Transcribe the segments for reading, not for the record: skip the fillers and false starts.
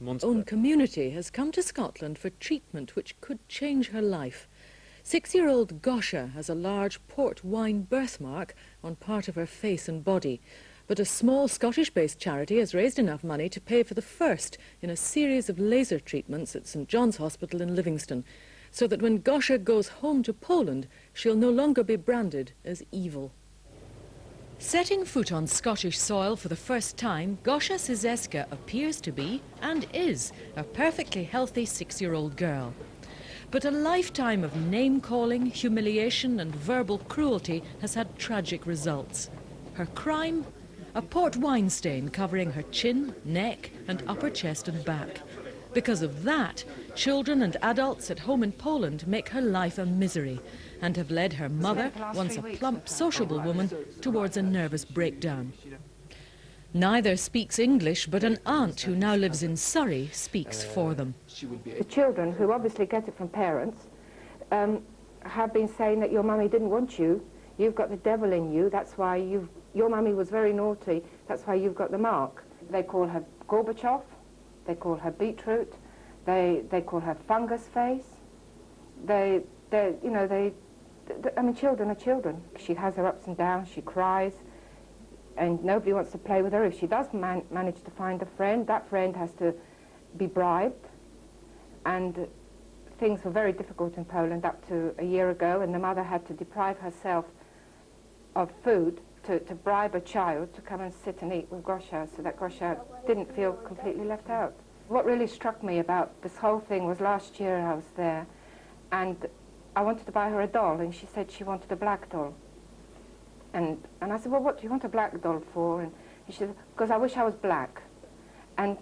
Own community has come to Scotland for treatment which could change her life. 6-year-old Gosha has a large port wine birthmark on part of her face and body, but a small Scottish-based charity has raised enough money to pay for the first in a series of laser treatments at St John's Hospital in Livingston, so that when Gosha goes home to Poland, she'll no longer be branded as evil. Setting foot on Scottish soil for the first time, Gosha Sizeska appears to be, and is, a perfectly healthy 6-year-old girl. But a lifetime of name-calling, humiliation and verbal cruelty has had tragic results. Her crime? A port wine stain covering her chin, neck and upper chest and back. Because of that, children and adults at home in Poland make her life a misery and have led her mother, once a plump, sociable woman, towards a nervous breakdown. Neither speaks English, but an aunt who now lives in Surrey speaks for them. The children, who obviously get it from parents, have been saying that your mummy didn't want you, you've got the devil in you, that's why your mummy was very naughty, that's why you've got the mark. They call her Gorbachev, they call her beetroot, they call her fungus face. I mean, children are children. She has her ups and downs, she cries, and nobody wants to play with her. If she does manage to find a friend, that friend has to be bribed. And things were very difficult in Poland up to a year ago, and the mother had to deprive herself of food to bribe a child to come and sit and eat with Gosha, so that Gosha didn't feel completely left out. What really struck me about this whole thing was last year I was there, and I wanted to buy her a doll, and she said she wanted a black doll. And I said, well, what do you want a black doll for? And she said, because I wish I was black. And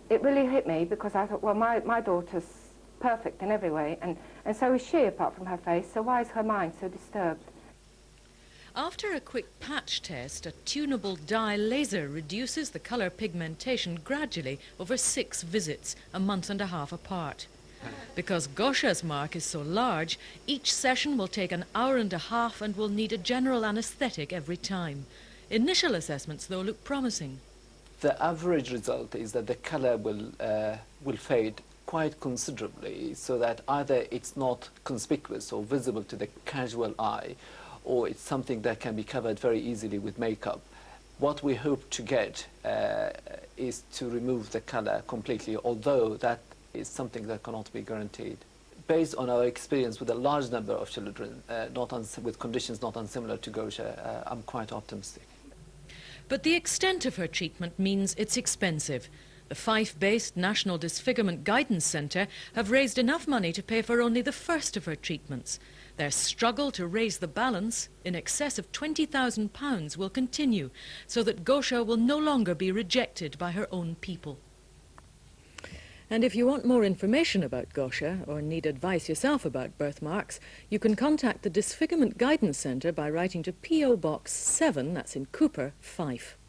it really hit me, because I thought, well, my daughter's perfect in every way, and so is she, apart from her face, so why is her mind so disturbed? After a quick patch test, a tunable dye laser reduces the colour pigmentation gradually over 6 visits, a month and a half apart. Because Gosha's mark is so large, each session will take an hour and a half and will need a general anaesthetic every time. Initial assessments, though, look promising. The average result is that the colour will fade quite considerably, so that either it's not conspicuous or visible to the casual eye, or it's something that can be covered very easily with makeup. What we hope to get is to remove the colour completely, although that is something that cannot be guaranteed. Based on our experience with a large number of children with conditions not unsimilar to Gosha, I'm quite optimistic. But the extent of her treatment means it's expensive. The Fife-based National Disfigurement Guidance Centre have raised enough money to pay for only the first of her treatments. Their struggle to raise the balance, in excess of £20,000, will continue, so that Gosha will no longer be rejected by her own people. And if you want more information about Gosha, or need advice yourself about birthmarks, you can contact the Disfigurement Guidance Centre by writing to P.O. Box 7, that's in Cooper, Fife.